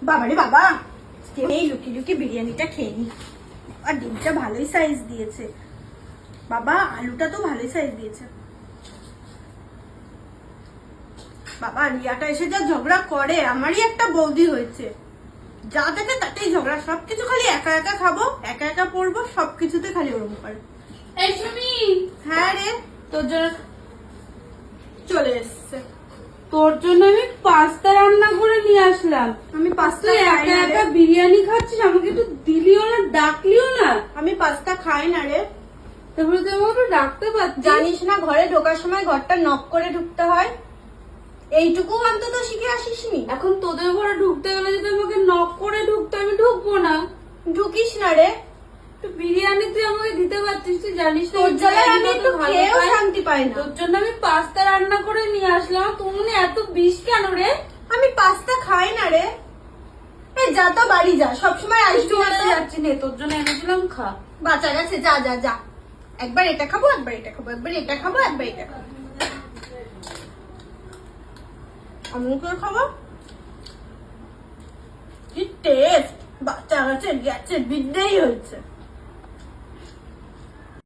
বাবারে বাবা, এই লুকি লুকি বিরিয়ানিটা খেয়ে নি। আর ডিমটা ভালোই সাইজ দিয়েছে বাবা, আলুটা তো ভালোই সাইজ দিয়েছে বাবা। রিয়াটা এসে যা ঝগড়া করে, আমারই একটা বৌদি হয়েছে, যা দেখে তাতেই ঝগড়া। সবকিছু খালি একা একা খাবো, একা একা পড়বো, সবকিছুতে খালি ওরকম করে। এই শুনি, হ্যাঁ রে, তোর জন্য চলে এসছে। তোর জন্য আমি পাস্তা রান্না করে নিয়ে আসলাম। আমি পাস্তা তুই খাই একা না একা রে। বিরিয়ানি খাচ্ছিস, আমাকে একটু দিলিও না, ডাকলিও না। আমি পাস্তা খাই না রে। তারপরে তুই আমাকে ডাকতে পারছিস। জানিস না ঘরে ঢোকার সময় ঘরটা নক করে ঢুকতে হয়? এইটুকু অন্তত শিখে আসিসনি? এখন তোদের ঘরে ঢুকতে গেলে যদি আমাকে নক করে ঢুকতে, আমি ঢুকবো না। ঢুকিস না রে। একটু বিরিয়ানি তুই আমাকে দিতে পারছিস, তুই জানিস না তোর এই জ্বালায় আমি বিরিয়ানি একটু কত ভালো খেয়েও খাই। শান্তি পাই না। তোর জন্য আমি পাস্তা রান্না করে নিয়ে আসলাম, তুমি এত বিষ কেন রে? আমি পাস্তা খাই না রে। এই যা তো বাড়ি যা, সবসময় আসবি না তো। যাচ্ছি নে, তোর জন্য এনেছিলাম, খা। বাচ্চা গেছে, যা যা যা। একবার এটা খাবো, একবার এটা খাবো, একবার এটা খাবো, একবার এটা খাবো। আমি করে খাবো। কি টেস্ট! বাচ্চা গেছে, গেছে, বিদ্যেই হয়েছে।